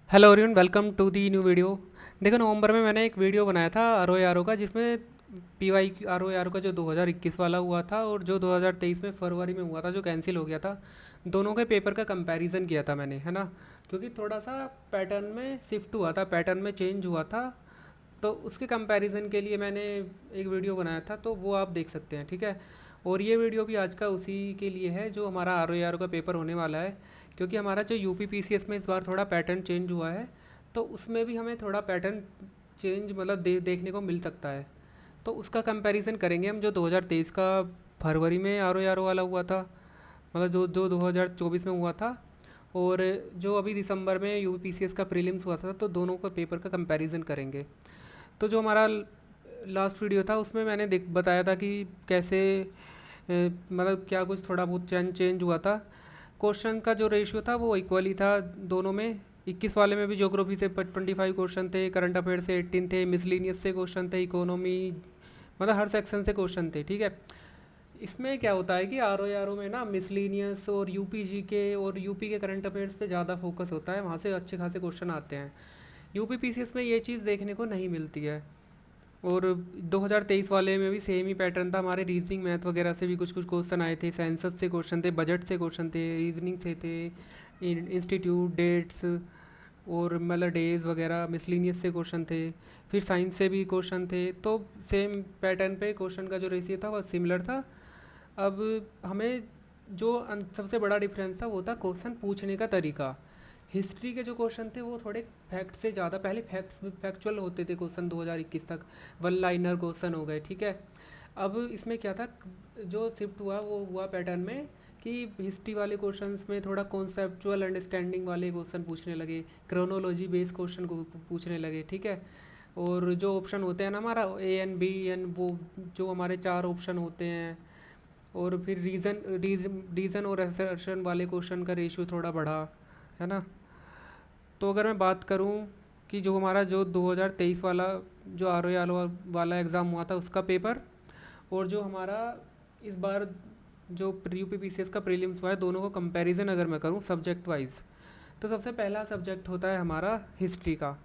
Hello everyone, welcome to the new video. देखो, नवंबर में मैंने एक वीडियो बनाया था आर ओ का, जिसमें पी वाई आर ओ का जो 2021 वाला हुआ था और जो 2023 में फरवरी में हुआ था जो कैंसिल हो गया था, दोनों के पेपर का कंपैरिजन किया था मैंने, है ना। क्योंकि थोड़ा सा पैटर्न में शिफ्ट हुआ था, पैटर्न में चेंज हुआ था, तो उसके कंपैरिजन के लिए मैंने एक वीडियो बनाया था, तो वो आप देख सकते हैं, ठीक है। और ये वीडियो भी आज का उसी के लिए है जो हमारा आर ओ का पेपर होने वाला है। क्योंकि हमारा जो U P P C S में इस बार थोड़ा पैटर्न चेंज हुआ है, तो उसमें भी हमें थोड़ा पैटर्न चेंज मतलब देखने को मिल सकता है। तो उसका कंपैरिजन करेंगे हम, जो 2023 का फरवरी में आर ओ वाला हुआ था, मतलब जो जो 2024 में हुआ था, और जो अभी दिसंबर में यू पी सी एस का प्रीलिम्स हुआ था, तो दोनों का पेपर का कंपैरिजन करेंगे। तो जो हमारा लास्ट वीडियो था उसमें मैंने देख बताया था कि कैसे मतलब क्या कुछ थोड़ा बहुत चेंज चेंज हुआ था। क्वेश्चन का जो रेशियो था वो इक्वल ही था दोनों में। 21 वाले में भी ज्योग्राफी से 25 क्वेश्चन थे, करंट अफेयर से 18 थे, मिसलिनियस से क्वेश्चन थे, इकोनॉमी, मतलब हर सेक्शन से क्वेश्चन थे, ठीक है। इसमें क्या होता है कि आर ओ में ना मिसलिनियस और यूपी जी के और यूपी के करंट अफेयर्स पे ज़्यादा फोकस होता है, वहाँ से अच्छे खासे क्वेश्चन आते हैं। यूपी पीसीएस में ये चीज़ देखने को नहीं मिलती है। और 2023 वाले में भी सेम ही पैटर्न था, हमारे रीजनिंग मैथ वगैरह से भी कुछ कुछ क्वेश्चन आए थे, सेंसस से क्वेश्चन थे, बजट से क्वेश्चन थे, रीजनिंग से थे, इंस्टीट्यूट डेट्स और मतलब डेज वगैरह, मिसलिनियस से क्वेश्चन थे, फिर साइंस से भी क्वेश्चन थे। तो सेम पैटर्न पे क्वेश्चन का जो रेशियो था वह सिमिलर था। अब हमें जो सबसे बड़ा डिफरेंस था वो था क्वेश्चन पूछने का तरीका। हिस्ट्री के जो क्वेश्चन थे वो थोड़े फैक्ट से ज़्यादा, पहले फैक्चुअल होते थे क्वेश्चन 2021 तक, वन लाइनर क्वेश्चन हो गए, ठीक है। अब इसमें क्या था, जो शिफ्ट हुआ वो हुआ पैटर्न में कि हिस्ट्री वाले क्वेश्चंस में थोड़ा कॉन्सेप्चुअल अंडरस्टैंडिंग वाले क्वेश्चन पूछने लगे, क्रोनोलॉजी बेस्ड क्वेश्चन को पूछने लगे, ठीक है। और जो ऑप्शन होते हैं ना हमारा ए एन बी एन, वो जो हमारे चार ऑप्शन होते हैं, और फिर रीज़न और असर्शन वाले क्वेश्चन का रेशियो थोड़ा बढ़ा, है ना। तो अगर मैं बात करूं कि जो हमारा जो 2023 वाला जो आर ओ वाला एग्ज़ाम हुआ था उसका पेपर, और जो हमारा इस बार जो U P P C S का प्रीलिम्स हुआ है, दोनों को कंपैरिजन अगर मैं करूं सब्जेक्ट वाइज, तो सबसे पहला सब्जेक्ट होता है हमारा हिस्ट्री का।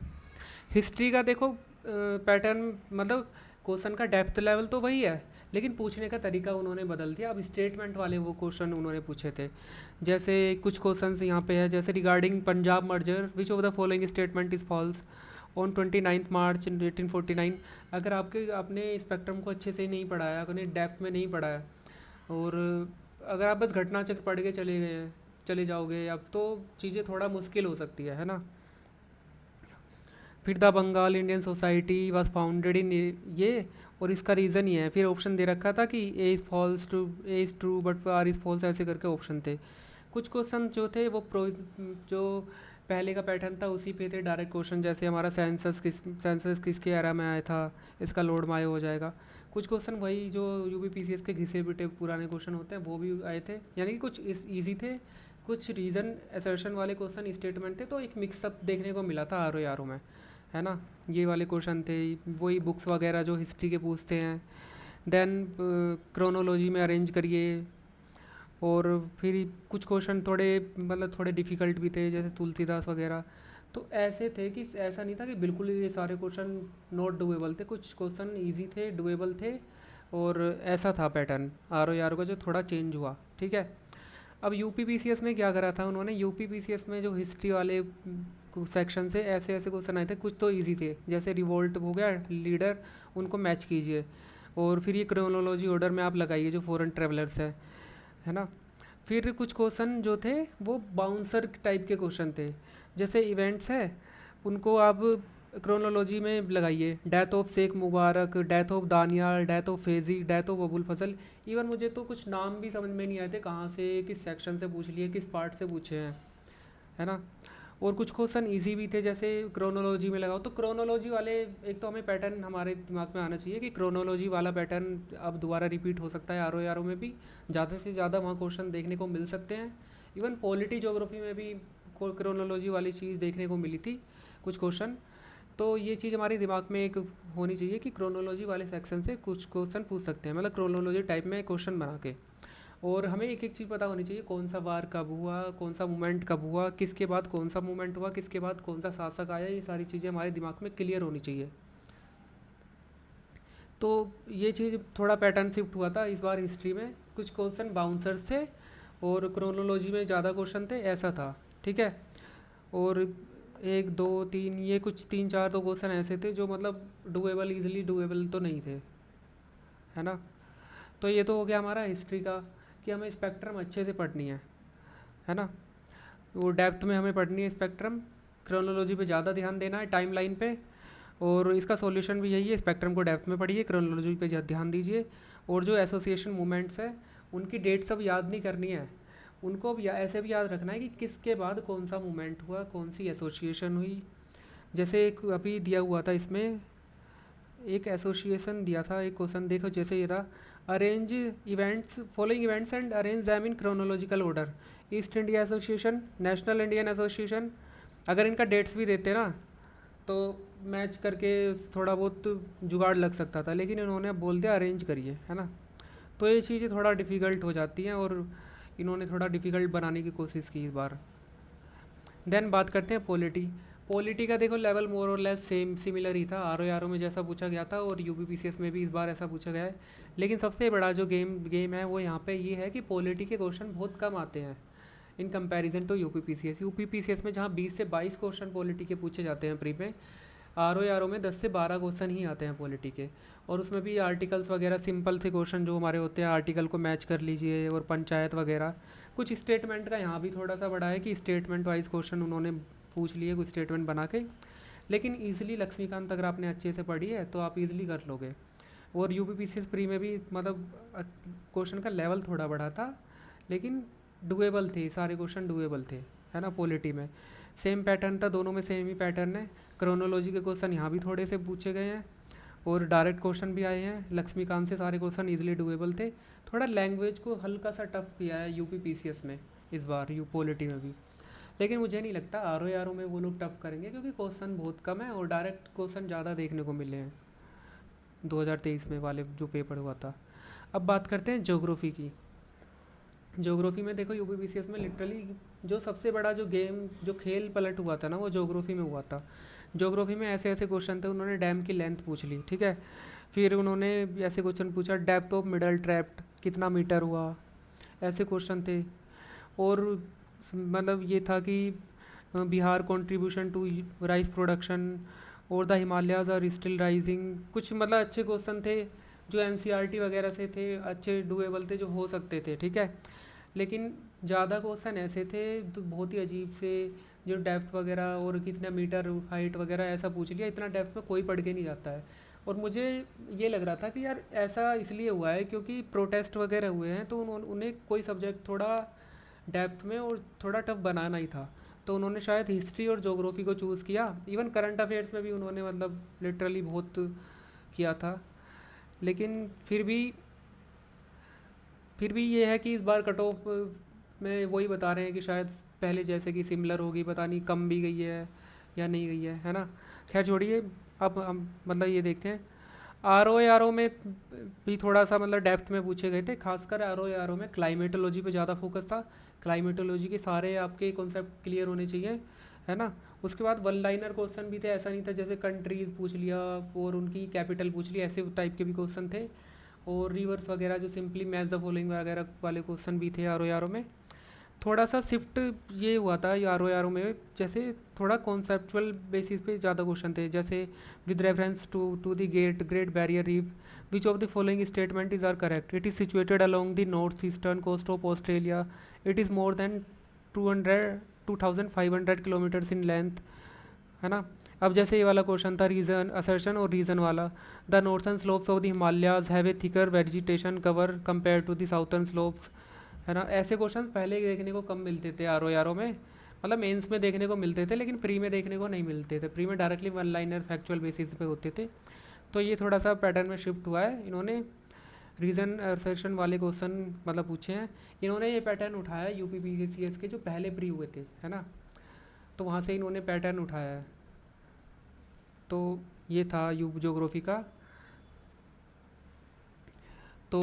हिस्ट्री का देखो पैटर्न, मतलब क्वेश्चन का डेप्थ लेवल तो वही है, लेकिन पूछने का तरीका उन्होंने बदल दिया। अब स्टेटमेंट वाले वो क्वेश्चन उन्होंने पूछे थे, जैसे कुछ क्वेश्चंस यहाँ पे है, जैसे regarding Punjab merger which of the following statement is falls on 29 मार्च 1849। अगर आपने स्पेक्ट्रम को अच्छे से नहीं पढ़ाया, आपने डेप्थ में नहीं पढ़ाया, और अगर आप बस घटना चक्र पढ़ के चले जाओगे, अब तो चीज़ें थोड़ा मुश्किल हो सकती है ना। फिर the Bengal Indian society was founded in ये, और इसका रीज़न ये है। फिर ऑप्शन दे रखा था कि A is true but R is false, ऐसे करके ऑप्शन थे। कुछ क्वेश्चन जो थे वो जो पहले का पैटर्न था उसी पे थे, डायरेक्ट क्वेश्चन, जैसे हमारा सेंसस किसके एरा में आया था, इसका लोड माय हो जाएगा। कुछ क्वेश्चन वही जो U P P C S के घिसे पिटे पुराने क्वेश्चन होते हैं वो भी आए थे, यानी कि कुछ इस ईजी थे, कुछ रीज़न असर्शन वाले क्वेश्चन स्टेटमेंट थे, तो एक मिक्सअप देखने को मिला था आर ओ में, है ना। ये वाले क्वेश्चन थे, वही बुक्स वगैरह जो हिस्ट्री के पूछते हैं। देन क्रोनोलॉजी में अरेंज करिए, और फिर कुछ क्वेश्चन थोड़े मतलब थोड़े डिफ़िकल्ट भी थे, जैसे तुलसीदास वगैरह। तो ऐसे थे कि ऐसा नहीं था कि बिल्कुल ही ये सारे क्वेश्चन नॉट डुएबल थे, कुछ क्वेश्चन इजी थे, डुएबल थे। और ऐसा था पैटर्न आर ओ का जो थोड़ा चेंज हुआ, ठीक है। अब U P P C S में क्या करा था उन्होंने, U P P C S में जो हिस्ट्री वाले सेक्शन से ऐसे ऐसे क्वेश्चन आए थे, कुछ तो इजी थे, जैसे रिवोल्ट हो गया, लीडर, उनको मैच कीजिए, और फिर ये क्रोनोलॉजी ऑर्डर में आप लगाइए जो फॉरेन ट्रेवलर्स है ना। फिर कुछ क्वेश्चन जो थे वो बाउंसर टाइप के क्वेश्चन थे, जैसे इवेंट्स है उनको आप क्रोनोलॉजी में लगाइए, death of Shaikh Mubarak, death of Daniyal, death of Faizi, death of Abul Fazl. Even मुझे तो कुछ नाम भी समझ में नहीं आए थे, कहाँ से किस सेक्शन से पूछ लिए, किस पार्ट से पूछे हैं, है ना। और कुछ क्वेश्चन इजी भी थे, जैसे क्रोनोलॉजी में लगाओ, तो क्रोनोलॉजी वाले एक तो हमें पैटर्न हमारे दिमाग में आना चाहिए कि क्रोनोलॉजी वाला पैटर्न अब दोबारा रिपीट हो सकता है आर ओ में भी, ज़्यादा से ज़्यादा वहाँ क्वेश्चन देखने को मिल सकते हैं। इवन पॉलिटी ज्योग्राफी में भी क्रोनोलॉजी वाली चीज़ देखने को मिली थी, कुछ क्वेश्चन। तो ये चीज़ हमारे दिमाग में एक होनी चाहिए कि क्रोनोलॉजी वाले सेक्शन से कुछ क्वेश्चन पूछ सकते हैं, मतलब क्रोनोलॉजी टाइप में क्वेश्चन बना के। और हमें एक एक चीज़ पता होनी चाहिए, कौन सा वार कब हुआ, कौन सा मूवमेंट कब हुआ, किसके बाद कौन सा मूवमेंट हुआ, किसके बाद कौन सा शासक आया, ये सारी चीज़ें हमारे दिमाग में क्लियर होनी चाहिए। तो ये चीज़ थोड़ा पैटर्न शिफ्ट हुआ था इस बार हिस्ट्री में, कुछ क्वेश्चन बाउंसर्स थे और क्रोनोलॉजी में ज़्यादा क्वेश्चन थे, ऐसा था। ठीक है। और एक दो तीन, ये कुछ तीन चार तो क्वेश्चन ऐसे थे जो मतलब डुएबल, इजीली डुएबल तो नहीं थे, है ना। तो ये तो हो गया हमारा हिस्ट्री का, कि हमें स्पेक्ट्रम अच्छे से पढ़नी है ना। वो डेप्थ में हमें पढ़नी है स्पेक्ट्रम, क्रोनोलॉजी पे ज़्यादा ध्यान देना है, टाइम लाइन पे। और इसका सॉल्यूशन भी यही है, स्पेक्ट्रम को डेप्थ में पढ़िए, क्रोनोलॉजी पे ध्यान दीजिए। और जो एसोसिएशन मूवमेंट्स है उनकी डेट सब याद नहीं करनी है, उनको भी ऐसे भी याद रखना है कि किसके बाद कौन सा मूवमेंट हुआ, कौन सी एसोसिएशन हुई। जैसे एक अभी दिया हुआ था इसमें, एक एसोसिएशन दिया था, एक क्वेश्चन देखो, जैसे ये था, arrange events, following events and arrange them in chronological order, east India association, national Indian association. अगर इनका डेट्स भी देते ना तो मैच करके थोड़ा बहुत जुगाड़ लग सकता था, लेकिन इन्होंने अब बोल दिया अरेंज करिए, है ना। तो ये चीज़ें थोड़ा डिफ़िकल्ट हो जाती हैं और इन्होंने थोड़ा डिफ़िकल्ट बनाने की कोशिश की इस बार। देन बात करते हैं पॉलिटी। पॉलिटी का देखो लेवल मोर और लेस सेम सिमिलर ही था, आर ओ में जैसा पूछा गया था और यूपीपीसीएस में भी इस बार ऐसा पूछा गया है। लेकिन सबसे बड़ा जो गेम है वो यहाँ पे ये है कि पॉलिटी के क्वेश्चन बहुत कम आते हैं in comparison to UPPCS. UPPCS में जहाँ 20 से 22 क्वेश्चन पॉलिटी के पूछे जाते हैं प्री में, आर ओ में 10 से 12 क्वेश्चन ही आते हैं पॉलिटी के। और उसमें भी आर्टिकल्स वगैरह सिंपल से क्वेश्चन जो हमारे होते हैं, आर्टिकल को मैच कर लीजिए, और पंचायत वगैरह। कुछ स्टेटमेंट का यहाँ भी थोड़ा सा बड़ा है कि स्टेटमेंट वाइज क्वेश्चन उन्होंने पूछ लिए कुछ स्टेटमेंट बना के। लेकिन ईजिली लक्ष्मीकांत अगर आपने अच्छे से पढ़ी है तो आप ईजिली कर लोगे। और यूपीपीसीएस प्री में भी मतलब क्वेश्चन का लेवल थोड़ा बढ़ा था, लेकिन डुएबल थे, सारे क्वेश्चन डुएबल थे, है ना। पॉलिटी में सेम पैटर्न था, दोनों में सेम ही पैटर्न है। क्रोनोलॉजी के क्वेश्चन यहाँ भी थोड़े से पूछे गए हैं और डायरेक्ट क्वेश्चन भी आए हैं लक्ष्मीकांत से, सारे क्वेश्चन इजीली डुएबल थे। थोड़ा लैंग्वेज को हल्का सा टफ किया है यूपीपीसीएस में इस बार, यू पॉलिटी में भी। लेकिन मुझे नहीं लगता आर ओ में वो लोग टफ करेंगे, क्योंकि क्वेश्चन बहुत कम है और डायरेक्ट क्वेश्चन ज़्यादा देखने को मिले हैं 2023 में वाले जो पेपर हुआ था। अब बात करते हैं ज्योग्राफी की। ज्योग्राफी में देखो यूपीपीसीएस में लिटरली जो सबसे बड़ा जो गेम, जो खेल पलट हुआ था ना, वो ज्योग्राफी में हुआ था। ज्योग्राफी में ऐसे ऐसे क्वेश्चन थे, उन्होंने डैम की लेंथ पूछ ली, ठीक है। फिर उन्होंने ऐसे क्वेश्चन पूछा, डेप्थ ऑफ मिडल ट्रैप्ट कितना मीटर हुआ, ऐसे क्वेश्चन थे। और मतलब ये था कि Bihar contribution to rice production और the Himalayas are still rising, कुछ मतलब अच्छे क्वेश्चन थे जो एनसीईआरटी वगैरह से थे, अच्छे डुएबल थे, जो हो सकते थे, ठीक है। लेकिन ज़्यादा क्वेश्चन ऐसे थे तो बहुत ही अजीब से, जो डेप्थ वगैरह और कितना मीटर हाइट वगैरह ऐसा पूछ लिया, इतना डेप्थ में कोई पढ़ के नहीं जाता है। और मुझे ये लग रहा था कि यार ऐसा इसलिए हुआ है क्योंकि प्रोटेस्ट वगैरह हुए हैं, तो उन्हें कोई सब्जेक्ट थोड़ा डेप्थ में और थोड़ा टफ बनाना ही था। तो उन्होंने शायद हिस्ट्री और ज्योग्राफी को चूज़ किया। इवन करंट अफेयर्स में भी उन्होंने मतलब लिटरली बहुत किया था। लेकिन फिर भी ये है कि इस बार कट ऑफ में वही बता रहे हैं कि शायद पहले जैसे कि सिमिलर होगी, पता नहीं कम भी गई है या नहीं गई है ना। खैर छोड़िए, अब हम मतलब ये देखते हैं। आर ओ में भी थोड़ा सा मतलब डेप्थ में पूछे गए थे, खासकर आर ओ में क्लाइमेटोलॉजी पे ज़्यादा फोकस था। क्लाइमेटोलॉजी के सारे आपके कॉन्सेप्ट क्लियर होने चाहिए, है ना। उसके बाद वन लाइनर क्वेश्चन भी थे, ऐसा नहीं था जैसे कंट्रीज़ पूछ लिया और उनकी कैपिटल पूछ ली, ऐसे टाइप के भी क्वेश्चन थे। और रिवर्स वगैरह जो सिंपली मैच द फॉलोइंग वगैरह वाले क्वेश्चन भी थे आर ओ में। थोड़ा सा शिफ्ट ये हुआ था आर ओ में, जैसे थोड़ा कॉन्सेप्चुअल बेसिस पे ज़्यादा क्वेश्चन थे, जैसे with reference to the great barrier reef, which of the following statement is are correct, it is situated along the north eastern coast of Australia, it is more than 2500 kilometres in length, है ना। अब जैसे ये वाला question था reason assertion और reason वाला, the northern slopes of the Himalayas have a thicker vegetation cover compare to the southern slopes, है ना। ऐसे क्वेश्चन पहले देखने को कम मिलते थे आर ओ में, मतलब मेंस में देखने को मिलते थे, लेकिन प्री में देखने को नहीं मिलते थे। प्री में directly one liner factual basis पे होते थे। तो ये थोड़ा सा पैटर्न में शिफ्ट हुआ है, इन्होंने रीजन असर्शन वाले क्वेश्चन मतलब पूछे हैं। इन्होंने ये पैटर्न उठाया यूपीपीसीएस के जो पहले प्री हुए थे, है ना, तो वहाँ से इन्होंने पैटर्न उठाया है। तो ये था ज्योग्राफी का। तो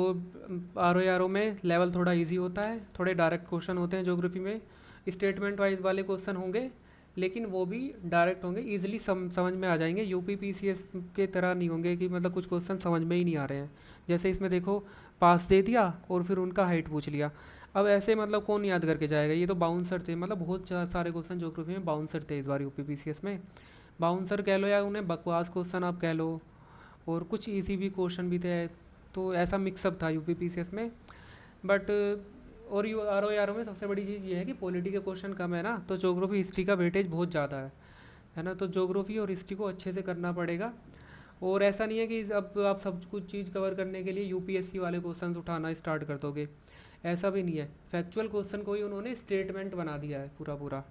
आर ओ में लेवल थोड़ा इजी होता है, थोड़े डायरेक्ट क्वेश्चन होते हैं ज्योग्राफी में, स्टेटमेंट वाइज वाले क्वेश्चन होंगे लेकिन वो भी डायरेक्ट होंगे, ईजिली समझ में आ जाएंगे। यूपी पीसीएस के तरह नहीं होंगे कि मतलब कुछ क्वेश्चन समझ में ही नहीं आ रहे हैं। जैसे इसमें देखो, पास दे दिया और फिर उनका हाइट पूछ लिया। अब ऐसे मतलब कौन याद करके जाएगा, ये तो बाउंसर थे, मतलब बहुत सारे क्वेश्चन ज्योग्राफी में बाउंसर थे इस बार यूपी पीसीएस में। बाउंसर कह लो या उन्हें बकवास क्वेश्चन आप कह लो, और कुछ इजी भी क्वेश्चन भी थे। तो ऐसा मिक्सअप था यूपी पीसीएस में। बट और यू आर ओ में सबसे बड़ी चीज़ ये है कि पॉलिटी के क्वेश्चन कम है ना, तो ज्योग्राफी हिस्ट्री का वेटेज बहुत ज़्यादा है ना। तो ज्योग्राफी और हिस्ट्री को अच्छे से करना पड़ेगा। और ऐसा नहीं है कि अब आप सब कुछ चीज़ कवर करने के लिए यूपीएससी वाले क्वेश्चन उठाना स्टार्ट कर दोगे, ऐसा भी नहीं है। फैक्चुअल क्वेश्चन को ही उन्होंने स्टेटमेंट बना दिया है पूरा पूरा।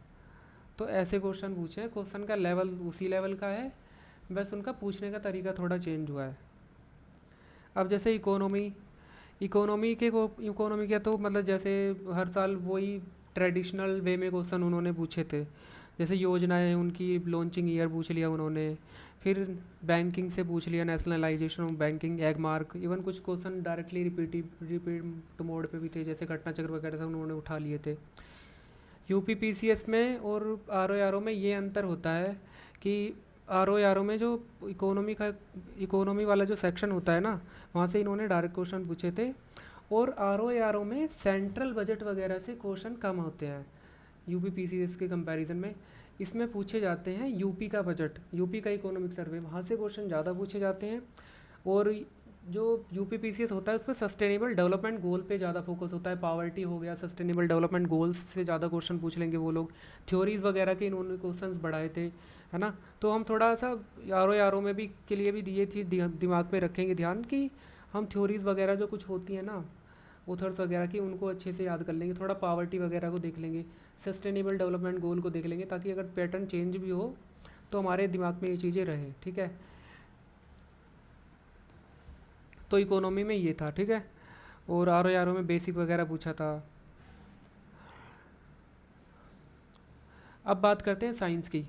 तो ऐसे क्वेश्चन पूछे हैं, क्वेश्चन का लेवल उसी लेवल का है, बस उनका पूछने का तरीका थोड़ा चेंज हुआ है। अब जैसे इकोनॉमी के तो मतलब जैसे हर साल वही ट्रेडिशनल वे में क्वेश्चन उन्होंने पूछे थे। जैसे योजनाएं उनकी लॉन्चिंग ईयर पूछ लिया उन्होंने, फिर बैंकिंग से पूछ लिया, nationalisation of banking, egg mark, even कुछ क्वेश्चन डायरेक्टली रिपीट मोड पे भी थे, जैसे घटना चक्र वगैरह से उन्होंने उठा लिए थे। यूपी पीसीएस में और आर ओ में ये अंतर होता है कि आर ओ में जो इकोनॉमी वाला जो सेक्शन होता है ना, वहाँ से इन्होंने डायरेक्ट क्वेश्चन पूछे थे। और आर ओ में सेंट्रल बजट वगैरह से क्वेश्चन कम होते हैं यूपी पीसीएस के कंपैरिजन में। इसमें पूछे जाते हैं यूपी का बजट, यूपी का इकोनॉमिक सर्वे, वहाँ से क्वेश्चन ज़्यादा पूछे जाते हैं। और जो यूपी पीसीएस होता है उसमें सस्टेनेबल डेवलपमेंट गोल पे ज़्यादा फोकस होता है। पावर्टी हो गया, सस्टेनेबल डेवलपमेंट गोल्स से ज़्यादा क्वेश्चन पूछ लेंगे वो लोग। थ्योरीज वगैरह के इन्होंने क्वेश्चंस बढ़ाए थे, है ना। तो हम थोड़ा सा आर ओ में भी के लिए भी ये चीज़ दिमाग में रखेंगे ध्यान कि हम थ्योरीज वगैरह जो कुछ होती है ना, ऑथर्स वगैरह की, उनको अच्छे से याद कर लेंगे। थोड़ा पावर्टी वगैरह को देख लेंगे, सस्टेनेबल डेवलपमेंट गोल को देख लेंगे, ताकि अगर पैटर्न चेंज भी हो तो हमारे दिमाग में ये चीज़ें रहे, ठीक है। तो इकोनॉमी में ये था, ठीक है। और आर ओ में बेसिक वगैरह पूछा था। अब बात करते हैं साइंस की।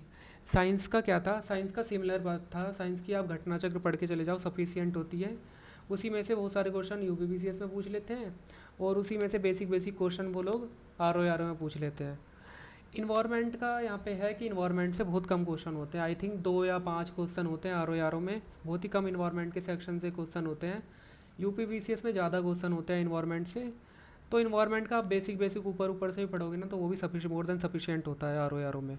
साइंस का क्या था, साइंस का सिमिलर बात था। साइंस की आप घटना चक्र पढ़ के चले जाओ, सफिशियंट होती है। उसी में से बहुत सारे क्वेश्चन यूपीपीसीएस में पूछ लेते हैं, और उसी में से बेसिक बेसिक क्वेश्चन वो लोग आर ओ में पूछ लेते हैं। इन्वायरमेंट का यहाँ पे है कि इन्वायरमेंट से बहुत कम क्वेश्चन होते हैं, आई थिंक 2 या 5 क्वेश्चन होते हैं आर ओ में, बहुत ही कम इन्वायरमेंट के सेक्शन से क्वेश्चन होते हैं। यूपीपीसीएस में ज़्यादा क्वेश्चन होते हैं इन्वायरमेंट से। तो इन्वायरमेंट का आप बेसिक बेसिक ऊपर ऊपर से ही पढ़ोगे ना, तो वो भी सफिशिएंट, मोर देन सफिशिएंट होता है आर ओ में।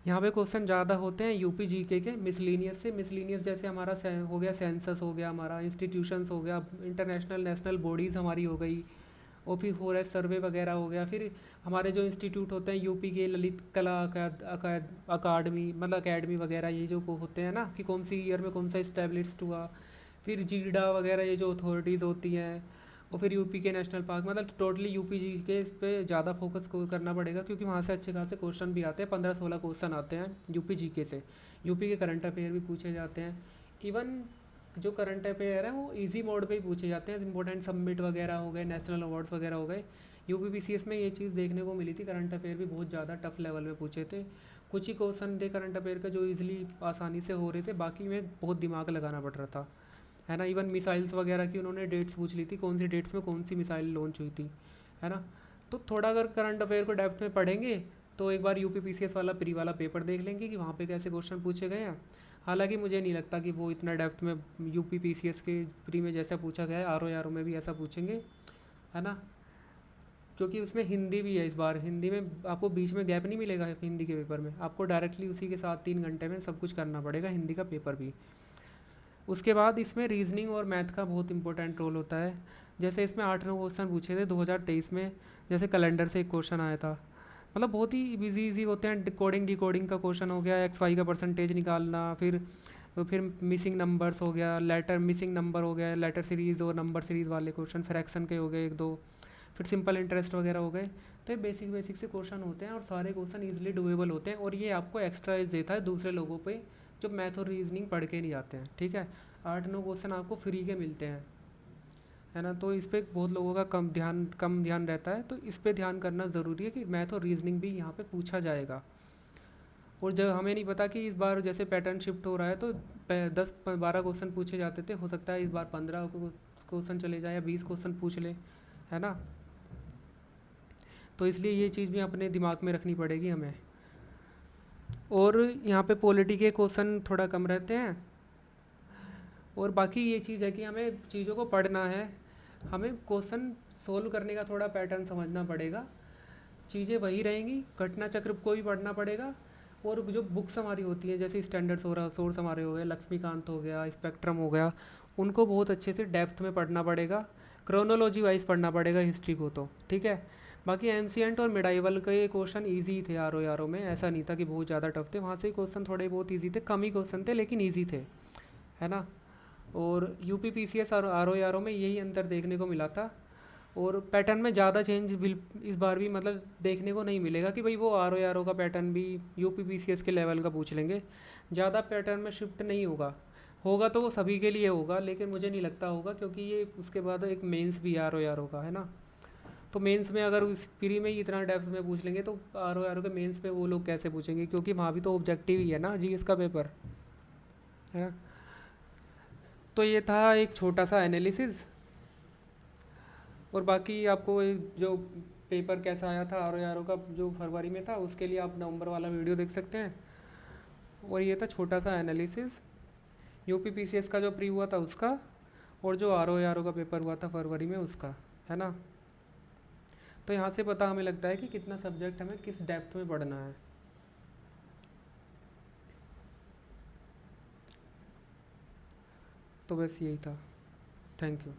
यहाँ पे क्वेश्चन ज़्यादा होते हैं यूपी जीके के मिसलीनियस से। मिसलीनियस जैसे हमारा हो गया सेंसस, हो गया हमारा इंस्टीट्यूशंस, हो गया इंटरनेशनल नेशनल बॉडीज़ हमारी हो गई, और फिर फॉरेस्ट सर्वे वगैरह हो गया। फिर हमारे जो इंस्टीट्यूट होते हैं यूपी के, ललित कला अकादमी, मतलब अकेडमी वगैरह, ये जो होते हैं ना कि कौन सी ईयर में कौन सा इस्टेब्लिश्ड हुआ। फिर जीडा वगैरह, ये जो अथॉरिटीज़ होती हैं। और फिर यूपी के नेशनल पार्क, मतलब टोटली यूपी जी के इस पे ज़्यादा फोकस करना पड़ेगा, क्योंकि वहाँ से अच्छे खासे क्वेश्चन भी आते हैं। 15-16 क्वेश्चन आते हैं यूपी जीके से। यूपी के करंट अफेयर भी पूछे जाते हैं। इवन जो करंट अफेयर है वो इजी मोड पे ही पूछे जाते हैं। इंपॉर्टेंट सबमिट वगैरह हो गए, नेशनल अवार्ड्स वगैरह हो गए। यूपी पीसीएस में ये चीज़ देखने को मिली थी, करंट अफेयर भी बहुत ज़्यादा टफ लेवल में पूछे थे। कुछ ही क्वेश्चन थे करंट अफेयर का जो ईजिली आसानी से हो रहे थे, बाकी में बहुत दिमाग लगाना पड़ रहा था, है ना। इवन मिसाइल्स वगैरह की उन्होंने डेट्स पूछ ली थी, कौन सी डेट्स में कौन सी मिसाइल लॉन्च हुई थी, है ना। तो थोड़ा अगर करंट अफेयर को डेप्थ में पढ़ेंगे तो एक बार यूपी पीसीएस वाला प्री वाला पेपर देख लेंगे कि वहाँ पे कैसे क्वेश्चन पूछे गए हैं। हालांकि मुझे नहीं लगता कि वो इतना डेप्थ में यूपी पीसीएस के प्री में जैसा पूछा गया है आर ओ में भी ऐसा पूछेंगे, है ना। क्योंकि उसमें हिंदी भी है इस बार। हिंदी में आपको बीच में गैप नहीं मिलेगा, हिंदी के पेपर में आपको डायरेक्टली उसी के साथ 3 घंटे में सब कुछ करना पड़ेगा, हिंदी का पेपर भी। उसके बाद इसमें रीजनिंग और मैथ का बहुत इंपॉर्टेंट रोल होता है। जैसे इसमें 8-9 क्वेश्चन पूछे थे 2023 में। जैसे कैलेंडर से एक क्वेश्चन आया था, मतलब बहुत ही इजी होते हैं। डिकोडिंग का क्वेश्चन हो गया, एक्स वाई का परसेंटेज निकालना, फिर मिसिंग नंबर्स हो गया, लेटर मिसिंग नंबर हो गया, लेटर सीरीज़ और नंबर सीरीज़ वाले क्वेश्चन, फ्रैक्शन के हो गए 1-2, फिर सिंपल इंटरेस्ट वगैरह हो गए। तो ये बेसिक से क्वेश्चन होते हैं, और सारे क्वेश्चन ईजिली डुएबल होते हैं। और ये आपको एक्स्ट्रा एज देता है दूसरे लोगों पे जो मैथ और रीजनिंग पढ़ के नहीं आते हैं, ठीक है। 8-9 क्वेश्चन आपको फ्री के मिलते हैं, है ना। तो इस पर बहुत लोगों का कम ध्यान रहता है, तो इस पर ध्यान करना ज़रूरी है कि मैथ और रीजनिंग भी यहाँ पे पूछा जाएगा। और जब हमें नहीं पता कि इस बार जैसे पैटर्न शिफ्ट हो रहा है, तो 10-12 क्वेश्चन पूछे जाते थे, हो सकता है इस बार 15 क्वेश्चन चले जाए या 20 क्वेश्चन पूछ ले, है ना। तो इसलिए ये चीज़ भी अपने दिमाग में रखनी पड़ेगी हमें। और यहाँ पे पॉलिटी के क्वेश्चन थोड़ा कम रहते हैं। और बाकी ये चीज़ है कि हमें चीज़ों को पढ़ना है, हमें क्वेश्चन सोल्व करने का थोड़ा पैटर्न समझना पड़ेगा। चीज़ें वही रहेंगी, घटना चक्र को भी पढ़ना पड़ेगा। और जो बुक्स हमारी होती हैं जैसे स्टैंडर्ड सोर्स हमारे हो गए, लक्ष्मीकांत हो गया, स्पेक्ट्रम हो गया, उनको बहुत अच्छे से डेप्थ में पढ़ना पड़ेगा, क्रोनोलॉजी वाइज पढ़ना पड़ेगा हिस्ट्री को, तो ठीक है। बाकी एंशियंट और मिडाइवल के क्वेश्चन इजी थे आर ओ में, ऐसा नहीं था कि बहुत ज़्यादा टफ थे, वहाँ से क्वेश्चन थोड़े बहुत इजी थे, कम ही क्वेश्चन थे लेकिन ईजी थे, है ना। और यूपी पीसीएस और आर ओ में यही अंतर देखने को मिला था। और पैटर्न में ज़्यादा चेंज विल इस बार भी मतलब देखने को नहीं मिलेगा कि भाई वो आर ओ का पैटर्न भी यूपी पीसीएस के लेवल का पूछ लेंगे। ज़्यादा पैटर्न में शिफ्ट नहीं होगा, होगा तो वो सभी के लिए होगा, लेकिन मुझे नहीं लगता होगा, क्योंकि ये उसके बाद एक मेंस भी आर ओ का, है ना। तो मेंस में अगर उस प्री में ही इतना डेप्थ में पूछ लेंगे तो आर ओ के मेंस में वो लोग कैसे पूछेंगे, क्योंकि वहाँ भी तो ऑब्जेक्टिव ही है ना जी इसका पेपर, है ना। तो ये था एक छोटा सा एनालिसिस। और बाकी आपको जो पेपर कैसा आया था आर ओ का जो फरवरी में था, उसके लिए आप नवंबर वाला वीडियो देख सकते हैं। और ये था छोटा सा एनालिसिस यूपी पीसीएस का जो प्री हुआ था उसका, और जो आर ओ का पेपर हुआ था फरवरी में उसका, है ना। तो यहाँ से पता हमें लगता है कि कितना सब्जेक्ट हमें किस डेप्थ में पढ़ना है। तो बस यही था। Thank you.